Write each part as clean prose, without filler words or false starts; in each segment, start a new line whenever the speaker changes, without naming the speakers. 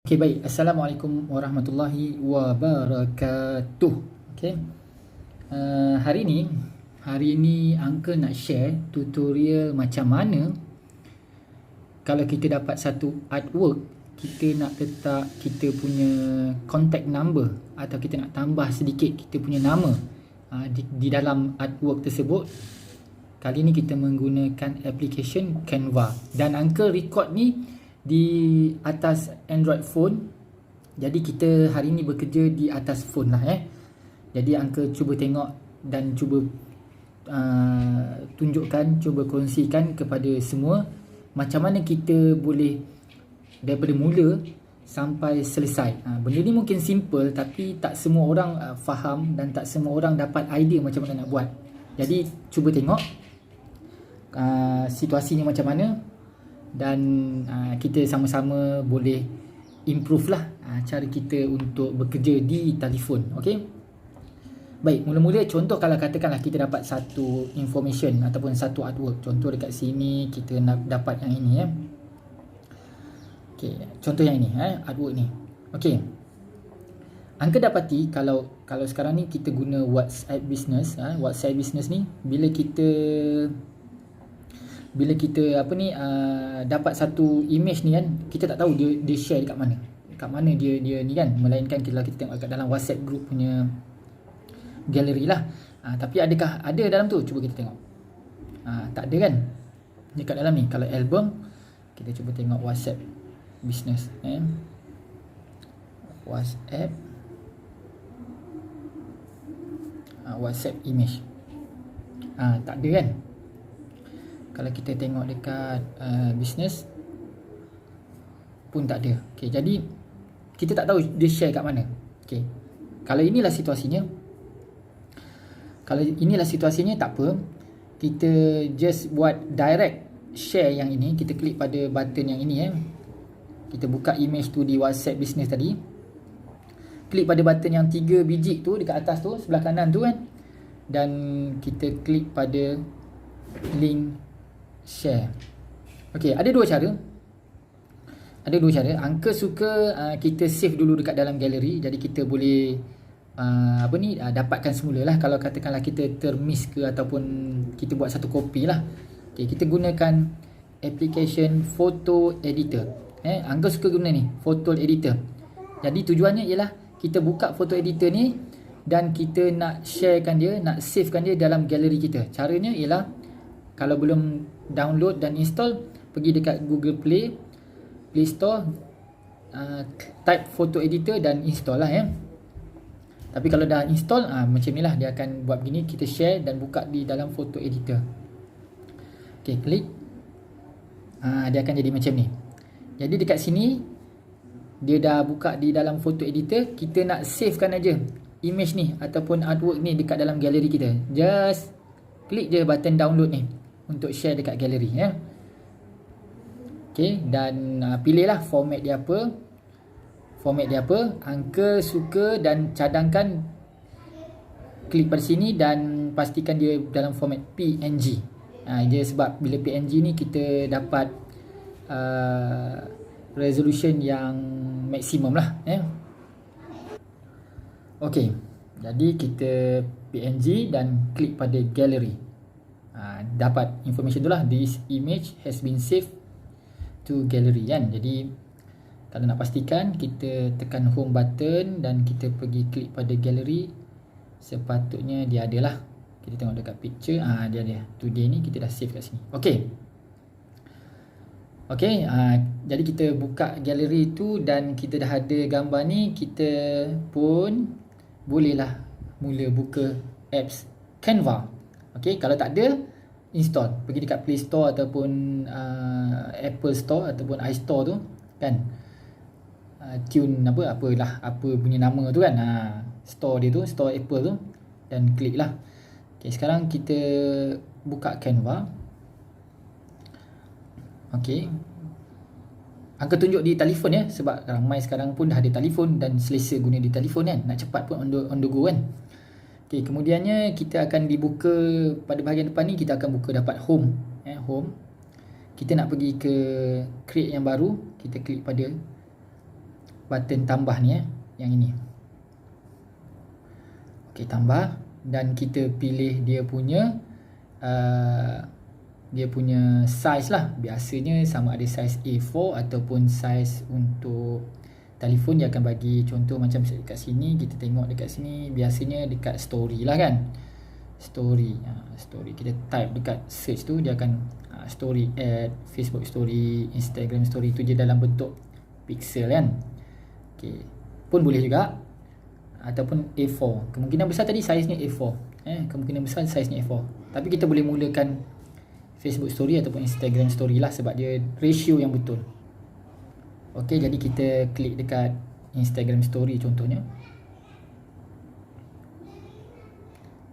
Okay, baik. Assalamualaikum warahmatullahi wabarakatuh. Okay. Hari ini Uncle nak share tutorial macam mana kalau kita dapat satu artwork, kita nak letak kita punya contact number atau kita nak tambah sedikit kita punya nama di dalam artwork tersebut. Kali ni kita menggunakan application Canva dan Uncle record ni di atas Android phone. Jadi kita hari ni bekerja di atas phone lah Jadi Uncle cuba tengok dan cuba tunjukkan, cuba kongsikan kepada semua macam mana kita boleh daripada mula sampai selesai. Benda ni mungkin simple tapi tak semua orang faham dan tak semua orang dapat idea macam mana nak buat. Jadi cuba tengok situasinya macam mana dan kita sama-sama boleh improve lah cara kita untuk bekerja di telefon. Okay. Baik, mula-mula contoh kalau katakanlah kita dapat satu information ataupun satu artwork. Contoh dekat sini kita nak dapat yang ini Okay, contoh yang ini artwork ni. Okay, Uncle dapati kalau sekarang ni kita guna WhatsApp Business. WhatsApp Business ni bila kita dapat satu image ni kan, kita tak tahu dia share dekat mana dia ni kan, melainkan kita tengok kat dalam WhatsApp group punya gallery lah. Tapi adakah ada dalam tu? Cuba kita tengok. Tak ada kan dekat dalam ni. Kalau album, kita cuba tengok WhatsApp Business WhatsApp image. Tak ada kan. Kalau kita tengok dekat business pun tak ada. Okay, jadi kita tak tahu dia share kat mana. Okay, kalau inilah situasinya tak apa. Kita just buat direct share yang ini. Kita klik pada button yang ini Kita buka image tu di WhatsApp Business tadi. Klik pada button yang 3 biji tu dekat atas tu, sebelah kanan tu kan. Dan kita klik pada link share. Okey, ada dua cara. Uncle suka kita save dulu dekat dalam galeri. Jadi kita boleh dapatkan semula lah. Kalau katakanlah kita termiss ke ataupun kita buat satu kopi lah. Okey, kita gunakan application photo editor. Uncle suka guna ni, photo editor. Jadi tujuannya ialah kita buka photo editor ni dan kita nak sharekan dia, nak savekan dia dalam galeri kita. Caranya ialah kalau belum download dan install, pergi dekat Google Play Store, type photo editor dan install lah Tapi kalau dah install, macam ni lah dia akan buat begini. Kita share dan buka di dalam photo editor. Okay, klik. Dia akan jadi macam ni. Jadi dekat sini dia dah buka di dalam photo editor. Kita nak savekan aja image ni ataupun artwork ni dekat dalam galeri kita. Just klik je button download ni untuk share dekat galeri Okay, dan pilihlah format dia apa. Uncle suka dan cadangkan, klik pada sini dan pastikan dia dalam format PNG. Dia sebab bila PNG ni kita dapat resolution yang maksimum lah Okay, jadi kita PNG dan klik pada gallery. Dapat information tu lah, this image has been saved to gallery kan. Jadi kalau nak pastikan, kita tekan home button dan kita pergi klik pada gallery. Sepatutnya dia ada lah. Kita tengok dekat picture, dia ada. Today ni kita dah save kat sini. Okay, jadi kita buka gallery tu dan kita dah ada gambar ni. Kita pun bolehlah mula buka apps Canva. Okay, kalau tak ada, install. Pergi dekat Play Store ataupun Apple Store ataupun iStore tu kan. Tune apa punya nama tu kan. Store dia tu, Store Apple tu, dan klik lah. Okay, sekarang kita buka Canva. Okay, Uncle tunjuk di telefon sebab ramai sekarang pun dah ada telefon dan selesa guna di telefon kan. Nak cepat pun on the go kan. Okay, kemudiannya kita akan dibuka pada bahagian depan ni. Kita akan buka dapat home. Home. Kita nak pergi ke create yang baru. Kita klik pada button tambah ni yang ini. Okey, tambah, dan kita pilih dia punya size lah. Biasanya sama ada size A4 ataupun size untuk telefon. Dia akan bagi contoh macam dekat sini, kita tengok dekat sini biasanya dekat story lah kan. Story kita type dekat search tu, dia akan story, add Facebook story, Instagram story, tu je dalam bentuk pixel kan. Okey, pun boleh juga, ataupun A4. Kemungkinan besar tadi size ni A4, kemungkinan besar size ni A4. Tapi kita boleh mulakan Facebook story ataupun Instagram story lah, sebab dia ratio yang betul. Okey, jadi kita klik dekat Instagram story contohnya.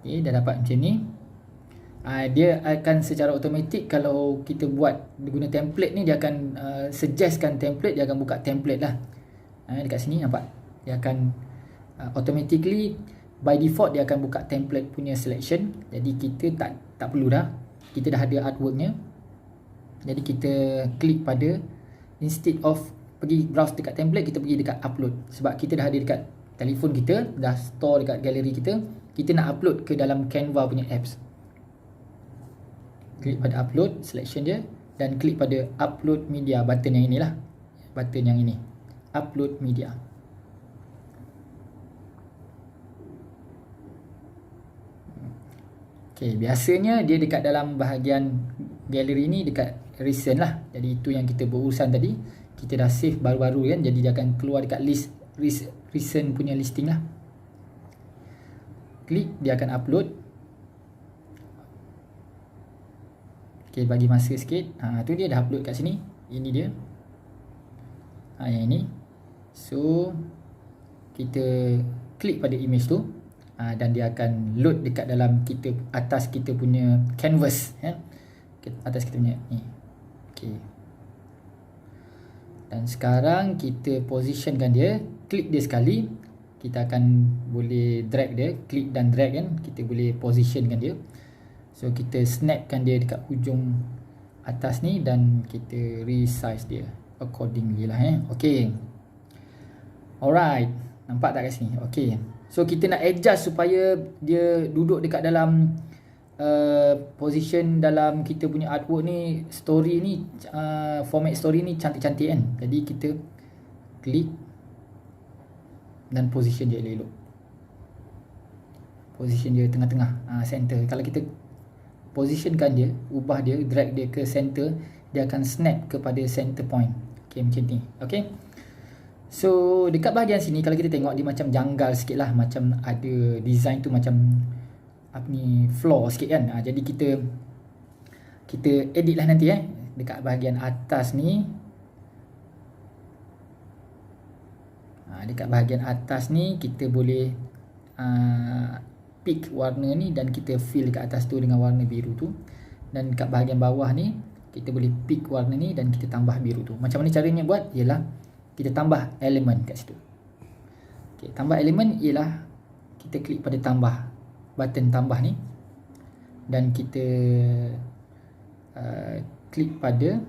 Okey, dah dapat macam ni. Dia akan secara automatik, kalau kita buat guna template ni, dia akan suggestkan template, dia akan buka template lah. Dekat sini nampak, dia akan automatically by default dia akan buka template punya selection. Jadi kita tak perlu dah, kita dah ada artworknya. Jadi kita klik pada, instead of pergi browse dekat template, kita pergi dekat upload. Sebab kita dah ada dekat telefon kita, dah store dekat galeri kita, kita nak upload ke dalam Canva punya apps. Klik pada upload, selection dia, dan klik pada upload media, button yang inilah, button yang ini, upload media. Okay, biasanya dia dekat dalam bahagian galeri ni, dekat recent lah. Jadi itu yang kita berurusan tadi, kita dah save baru-baru kan, jadi dia akan keluar dekat list recent punya listing lah. Klik, dia akan upload. Okay, bagi masa sikit. Tu dia dah upload kat sini. Ini dia. Yang ini. So kita klik pada image tu, dan dia akan load dekat dalam atas kita punya canvas, atas kita punya ni. Okay. Dan sekarang kita positionkan dia, klik dia sekali, kita akan boleh drag dia, klik dan drag kan, kita boleh positionkan dia. So kita snapkan dia dekat hujung atas ni, dan kita resize dia accordingly lah. Okay, alright, nampak tak kat sini? Okay, so kita nak adjust supaya dia duduk dekat dalam position dalam kita punya artwork ni, story ni, format story ni cantik-cantik kan. Jadi kita klik dan position dia elok, position dia tengah-tengah, center. Kalau kita positionkan dia, ubah dia, drag dia ke center, dia akan snap kepada center point. Okay, macam ni. Okay, so dekat bahagian sini kalau kita tengok, dia macam janggal sikit lah, macam ada design tu macam apa ni, flaw sikit kan. Jadi kita edit lah nanti dekat bahagian atas ni. Dekat bahagian atas ni kita boleh pick warna ni, dan kita fill kat atas tu dengan warna biru tu. Dan kat bahagian bawah ni kita boleh pick warna ni dan kita tambah biru tu. Macam mana caranya buat? Ialah kita tambah elemen kat situ. Okay, tambah elemen ialah kita klik pada tambah, button tambah ni, dan kita klik pada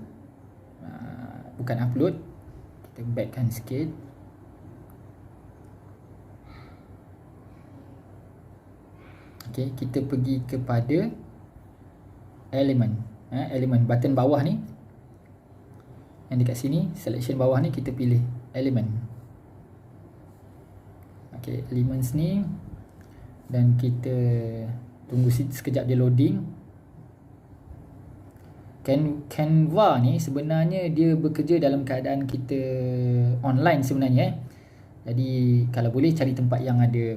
bukan upload, kita backkan sikit. Okay, kita pergi kepada elemen, elemen button bawah ni, yang dekat sini, selection bawah ni, kita pilih elemen. Okay, elements ni, dan kita tunggu sekejap dia loading. Canva ni sebenarnya dia bekerja dalam keadaan kita online sebenarnya. Jadi kalau boleh cari tempat yang ada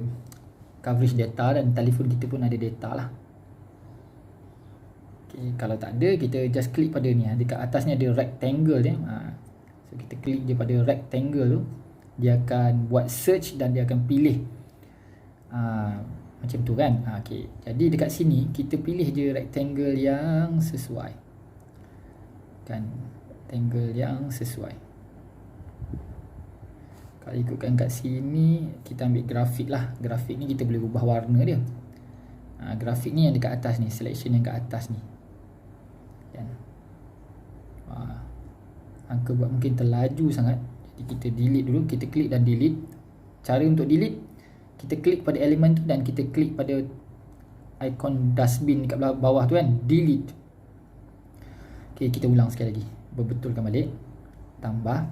coverage data, dan telefon kita pun ada data lah. Okay, kalau tak ada, kita just klik pada ni. Dekat atas ni ada rectangle dia. So kita klik je pada rectangle tu, dia akan buat search dan dia akan pilih macam tu kan. Okay, jadi dekat sini kita pilih je rectangle yang sesuai kan, rectangle yang sesuai. Kalau ikutkan kat sini, kita ambil grafik lah. Grafik ni kita boleh ubah warna dia. Grafik ni yang dekat atas ni, selection yang kat atas ni kan. Angka buat mungkin terlaju sangat, Kita delete dulu, kita klik dan delete. Cara untuk delete, kita klik pada elemen tu dan kita klik pada ikon dustbin dekat bawah tu kan, delete. Okay, kita ulang sekali lagi, berbetulkan balik, tambah,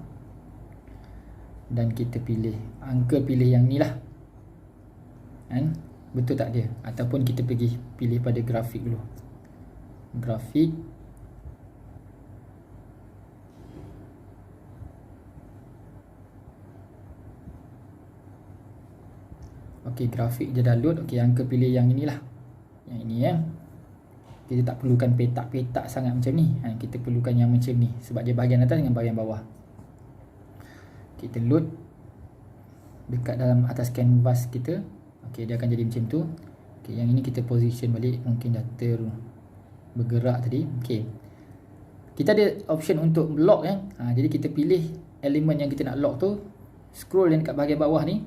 dan kita pilih angka, pilih yang ni lah kan, betul tak dia? Ataupun kita pergi pilih pada grafik dulu, grafik. Ok, grafik je dah load. Ok, angka pilih yang inilah, yang ini ya. Kita tak perlukan petak-petak sangat macam ni. Kita perlukan yang macam ni sebab dia bahagian atas dengan bahagian bawah. Kita load dekat dalam atas canvas kita. Ok, dia akan jadi macam tu. Ok, yang ini kita position balik, mungkin dah bergerak tadi. Ok, kita ada option untuk lock kan. Jadi kita pilih elemen yang kita nak lock tu, scroll yang dekat bahagian bawah ni,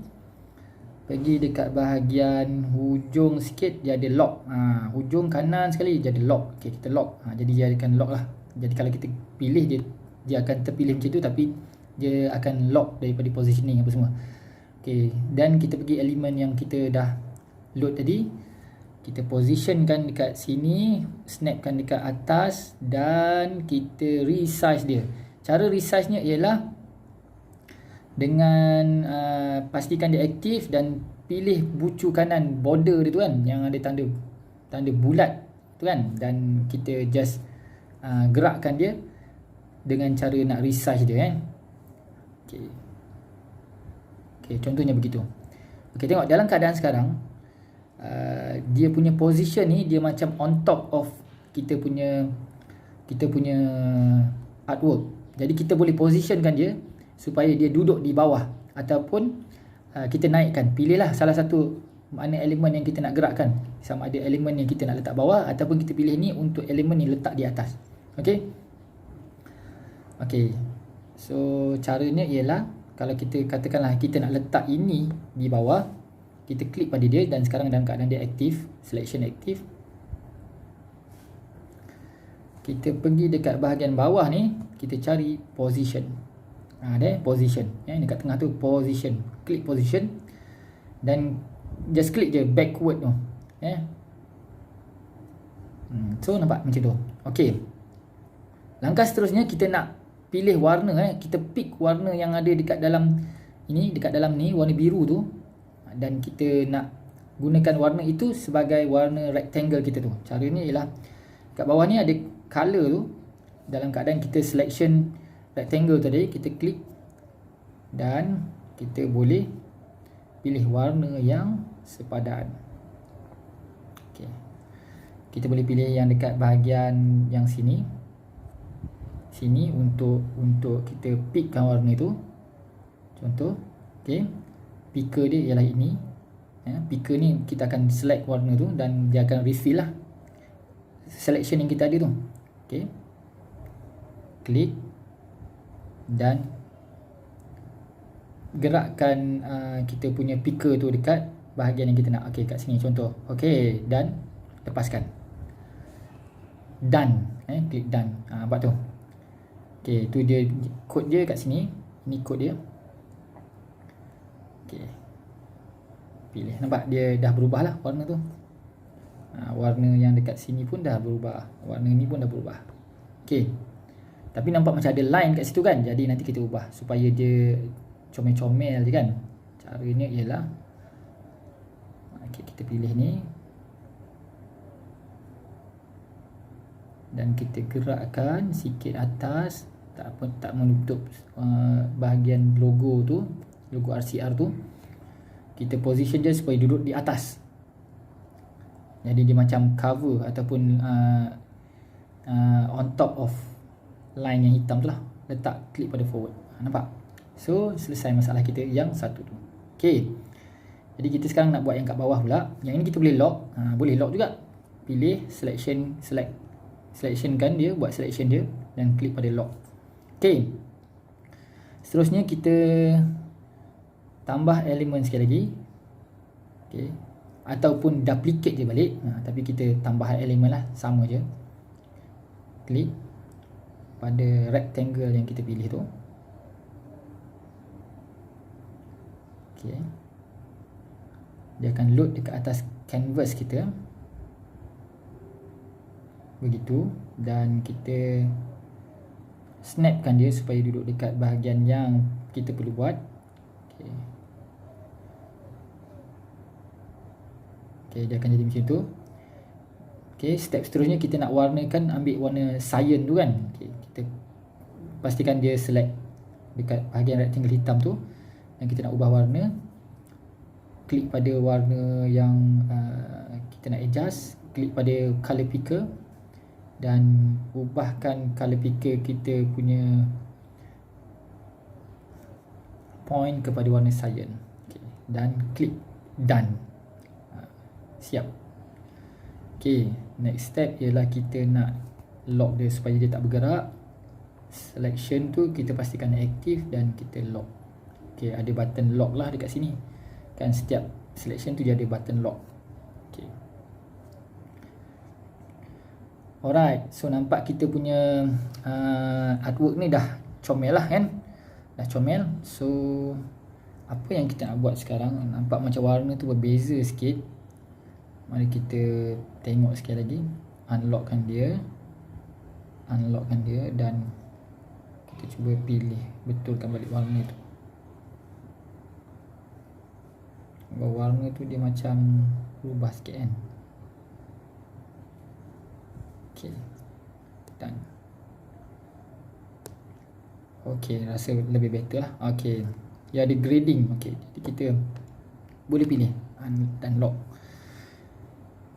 pergi dekat bahagian hujung sikit, dia ada lock. Hujung kanan sekali dia ada lock. Okay, kita lock. Jadi dia akan lock lah. Jadi kalau kita pilih dia akan terpilih macam tu, tapi dia akan lock daripada positioning apa semua. Okay, dan kita pergi elemen yang kita dah load tadi, kita positionkan dekat sini, snapkan dekat atas, dan kita resize dia. Cara resize nya ialah dengan pastikan dia aktif dan pilih bucu kanan border dia tu kan, yang ada tanda bulat tu kan, dan kita just gerakkan dia dengan cara nak resize dia kan. Okay, contohnya begitu. Okay, tengok dalam keadaan sekarang, dia punya position ni dia macam on top of kita punya artwork. Jadi kita boleh positionkan dia supaya dia duduk di bawah, ataupun kita naikkan. Pilihlah salah satu mana elemen yang kita nak gerakkan, sama ada elemen yang kita nak letak bawah ataupun kita pilih ni untuk elemen yang letak di atas. Okey. Okey. So caranya ialah, kalau kita katakanlah kita nak letak ini di bawah, kita klik pada dia dan sekarang dalam keadaan dia aktif, selection aktif. Kita pergi dekat bahagian bawah ni, kita cari position. Ada position dekat tengah tu, position, klik position dan just klik je backward tu so nampak macam tu. Okey, langkah seterusnya kita nak pilih warna kita pick warna yang ada dekat dalam ini, dekat dalam ni warna biru tu, dan kita nak gunakan warna itu sebagai warna rectangle kita tu. Caranya ialah kat bawah ni ada color tu, dalam keadaan kita selection rectangle tadi, kita klik dan kita boleh pilih warna yang sepadan. Okay. Kita boleh pilih yang dekat bahagian yang sini untuk kita pickkan warna itu. Contoh, okay, picker dia ialah ini. Picker ni kita akan select warna tu dan dia akan refill lah selection yang kita ada tu. Okay, klik dan gerakkan kita punya picker tu dekat bahagian yang kita nak. Okey, kat sini contoh. Okey, dan lepaskan. Done. Klik done. Buat tu. Okey, tu dia kod dia kat sini. Ini kod dia. Okey. Pilih. Nampak dia dah berubah lah warna tu. Warna yang dekat sini pun dah berubah. Warna ni pun dah berubah. Okey. Tapi nampak macam ada line kat situ kan. Jadi nanti kita ubah supaya dia comel-comel je kan. Caranya ialah, okay, kita pilih ni dan kita gerakkan sikit atas, tak menutup bahagian logo tu, logo RCR tu. Kita position je supaya duduk di atas. Jadi dia macam cover ataupun on top of line yang hitam tu lah. Letak, klik pada forward. Nampak? So selesai masalah kita yang satu tu. Okay, jadi kita sekarang nak buat yang kat bawah pula. Yang ini kita boleh lock. Boleh lock juga. Pilih selectionkan dia, buat selection dia dan klik pada lock. Okay, seterusnya kita tambah elemen sekali lagi. Okay, ataupun duplicate je balik. Tapi kita tambah elemen lah, sama je. Klik pada rectangle yang kita pilih tu. Okey. Dia akan load dekat atas canvas kita. Begitu. Dan kita snapkan dia supaya duduk dekat bahagian yang kita perlu buat. Okey. Okey, dia akan jadi macam tu. Okey, step seterusnya kita nak warnakan, ambil warna cyan tu kan. Okey, kita pastikan dia select dekat bahagian rectangle hitam tu dan kita nak ubah warna. Klik pada warna yang kita nak adjust, klik pada color picker dan ubahkan color picker kita punya point kepada warna cyan. Okay. Dan klik done. Siap. Okay, next step ialah kita nak lock dia supaya dia tak bergerak. Selection tu kita pastikan aktif dan kita lock. Okay, ada button lock lah dekat sini. Kan setiap selection tu dia ada button lock. Okay. Alright, so nampak kita punya artwork ni dah comel lah kan. Dah comel. So apa yang kita nak buat sekarang, nampak macam warna tu berbeza sikit. Mari kita tengok sekali lagi. Unlockkan dia dan kita cuba pilih, betulkan balik warna tu. Warna tu dia macam berubah sikit kan. Okay, done. Okay, rasa lebih better lah. Okay, dia ada grading. Okay, jadi kita boleh pilih dan lock.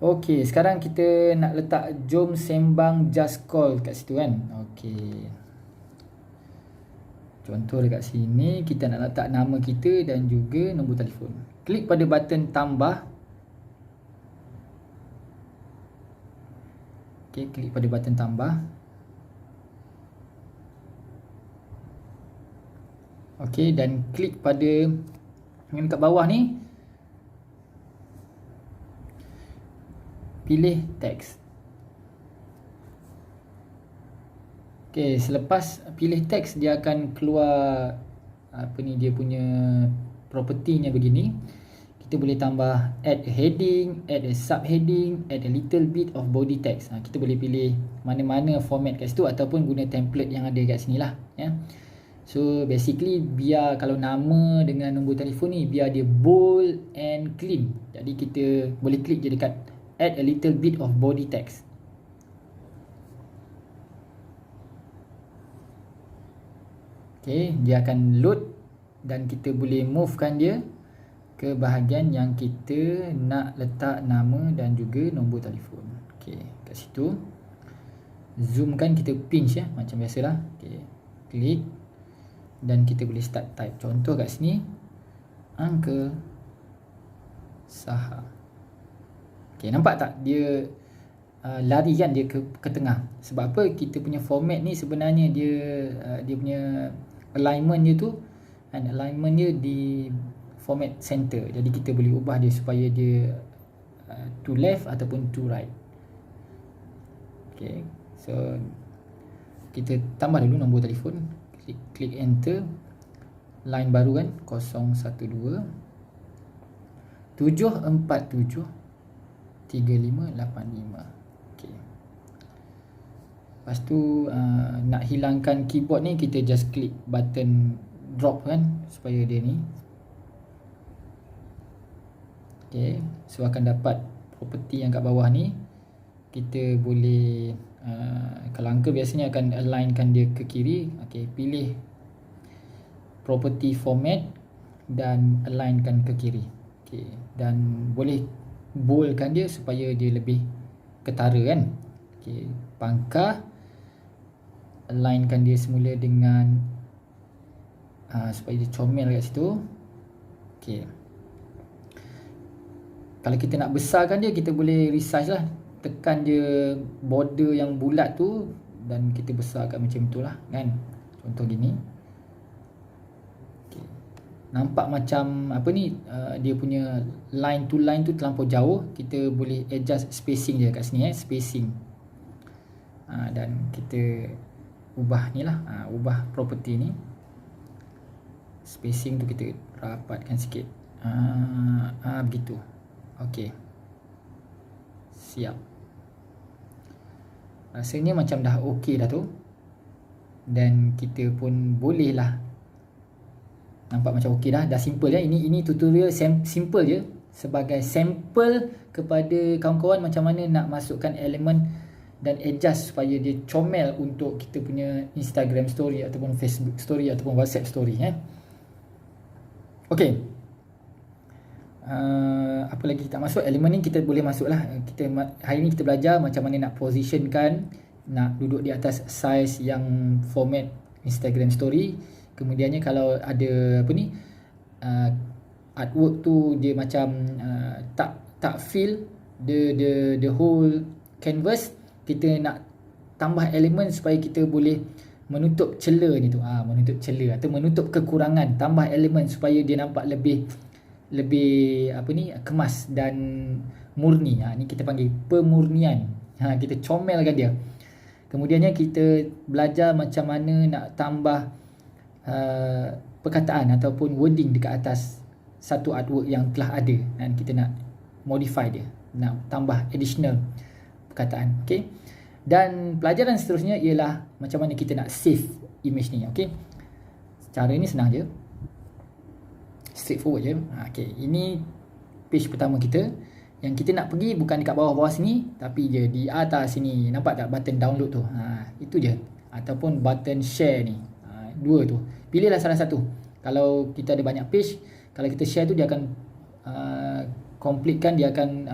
Okay, sekarang kita nak letak jom sembang just call kat situ kan. Okay, contoh dekat sini kita nak letak nama kita dan juga nombor telefon. Klik pada button tambah. Okay, klik pada button tambah. Okay, dan klik pada yang dekat bawah ni, pilih teks. Okay, selepas pilih teks dia akan keluar apa ni, dia punya property-nya begini. Kita boleh tambah add a heading, add a subheading, add a little bit of body text. Kita boleh pilih mana-mana format kat situ ataupun guna template yang ada kat sini lah ya. So basically biar kalau nama dengan nombor telefon ni biar dia bold and clean. Jadi kita boleh klik je dekat add a little bit of body text. Okay, dia akan load dan kita boleh movekan dia ke bahagian yang kita nak letak nama dan juga nombor telefon. Okay, kat situ zoomkan, kita pinch ya, macam biasalah. Okay, klik dan kita boleh start type. Contoh kat sini, angka Saha. Okay, nampak tak dia lari kan dia ke tengah. Sebab apa? Kita punya format ni sebenarnya dia punya alignment dia tu, and alignment dia di format center. Jadi kita boleh ubah dia supaya dia to left ataupun to right. Okay, so kita tambah dulu nombor telefon. Klik enter. Line baru kan, 012 747 3585. Okay. Lepas tu nak hilangkan keyboard ni, kita just klik button drop kan, supaya dia ni. Okay, so akan dapat property yang kat bawah ni. Kita boleh kalau angka biasanya akan alignkan dia ke kiri. Okay, pilih property format dan alignkan ke kiri. Okay, dan boleh boldkan dia supaya dia lebih ketara kan. Okay, pangkah alignkan dia semula dengan supaya dia comel kat situ. Okay, kalau kita nak besarkan dia, kita boleh resize lah. Tekan je border yang bulat tu dan kita besarkan macam itulah kan. Contoh gini. Okay, nampak macam apa ni, dia punya line to line tu terlampau jauh. Kita boleh adjust spacing dia kat sini spacing. Dan kita ubah ni lah, ubah property ni Spacing tu kita rapatkan sikit. Begitu. Okey. Siap. Rasanya macam dah okey dah tu. Dan kita pun boleh lah. Nampak macam okey dah. Dah simple ya. Ini tutorial simple je. Sebagai sampel kepada kawan-kawan macam mana nak masukkan elemen dan adjust supaya dia comel untuk kita punya Instagram story ataupun Facebook story ataupun WhatsApp story. Okey. Apa lagi kita masuk? Elemen ni kita boleh masuk lah. Hari ni kita belajar macam mana nak positionkan, nak duduk di atas size yang format Instagram story. Kemudiannya kalau ada apa ni, artwork tu dia macam tak fill the whole canvas, kita nak tambah elemen supaya kita boleh menutup celah ni tu. Menutup celah atau menutup kekurangan, tambah elemen supaya dia nampak lebih apa ni, kemas dan murni. Ni kita panggil pemurnian. Kita comelkan dia. Kemudiannya kita belajar macam mana nak tambah perkataan ataupun wording dekat atas satu artwork yang telah ada, dan kita nak modify dia, nak tambah additional perkataan. Okey. Dan pelajaran seterusnya ialah macam mana kita nak save image ni. Okey. Cara ni senang je. Straightforward je. Okey, ini page pertama kita. Yang kita nak pergi bukan dekat bawah-bawah sini, tapi je di atas sini. Nampak tak button download tu? Itu je. Ataupun button share ni. Dua tu. Pilihlah salah satu. Kalau kita ada banyak page, kalau kita share tu dia akan completekan, dia akan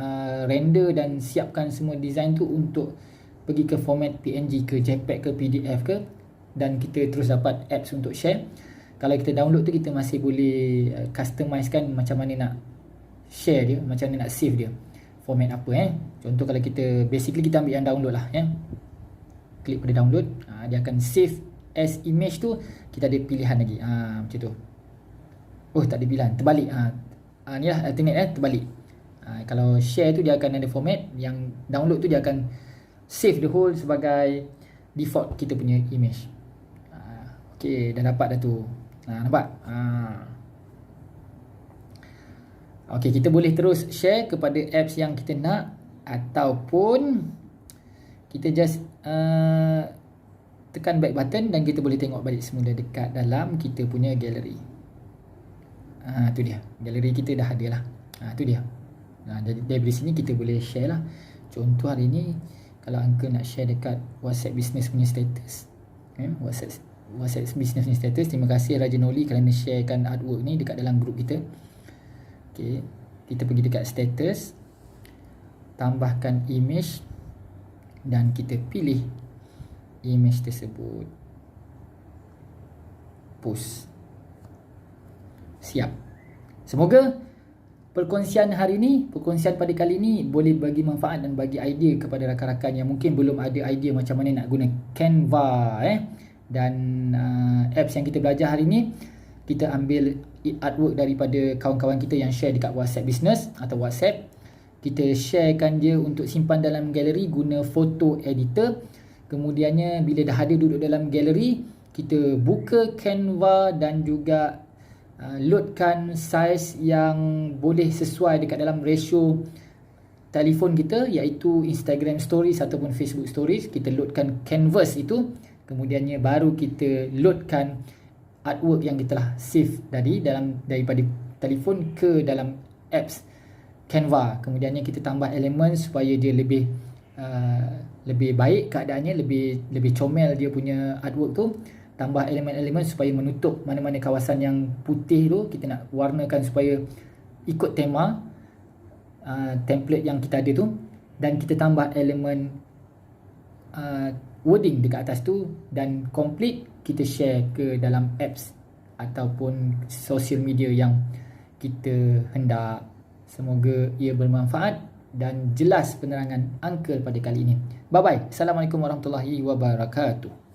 render dan siapkan semua design tu untuk pergi ke format PNG ke JPEG ke PDF ke, dan kita terus dapat apps untuk share. Kalau kita download tu, kita masih boleh customizekan macam mana nak share dia, macam mana nak save dia, format apa. Contoh kalau kita basically kita ambil yang download lah, klik pada download, dia akan save as image tu. Kita ada pilihan lagi, macam tu. Tak ada pilihan, terbalik. Ni lah alternate, terbalik. Kalau share tu dia akan ada format, yang download tu dia akan save the whole sebagai default kita punya image. Okey, dah dapat dah tu. Nampak? Okey, kita boleh terus share kepada apps yang kita nak, ataupun kita just tekan back button dan kita boleh tengok balik semula dekat dalam kita punya gallery. Tu dia. Gallery kita dah ada lah. Tu dia. Dari sini kita boleh share lah. Contoh hari ni, kalau Uncle nak share dekat WhatsApp Business punya status, WhatsApp Business punya status, terima kasih Raja Noli kerana sharekan artwork ni dekat dalam group kita. Okay, kita pergi dekat status, tambahkan image, dan kita pilih image tersebut, post. Siap. Semoga perkongsian hari ni, perkongsian pada kali ni boleh bagi manfaat dan bagi idea kepada rakan-rakan yang mungkin belum ada idea macam mana nak guna Canva dan apps yang kita belajar hari ni. Kita ambil artwork daripada kawan-kawan kita yang share dekat WhatsApp Business atau WhatsApp. Kita sharekan dia untuk simpan dalam galeri guna photo editor. Kemudiannya bila dah ada duduk dalam galeri, kita buka Canva dan juga loadkan size yang boleh sesuai dekat dalam ratio telefon kita, iaitu Instagram Stories ataupun Facebook Stories. Kita loadkan canvas itu, kemudiannya baru kita loadkan artwork yang kita telah save tadi daripada telefon ke dalam apps Canva. Kemudiannya kita tambah elemen supaya dia lebih baik keadaannya, lebih comel dia punya artwork tu. Tambah elemen-elemen supaya menutup mana-mana kawasan yang putih tu, kita nak warnakan supaya ikut tema template yang kita ada tu. Dan kita tambah elemen wording dekat atas tu, dan complete kita share ke dalam apps ataupun social media yang kita hendak. Semoga ia bermanfaat dan jelas penerangan Uncle pada kali ini. Bye bye. Assalamualaikum warahmatullahi wabarakatuh.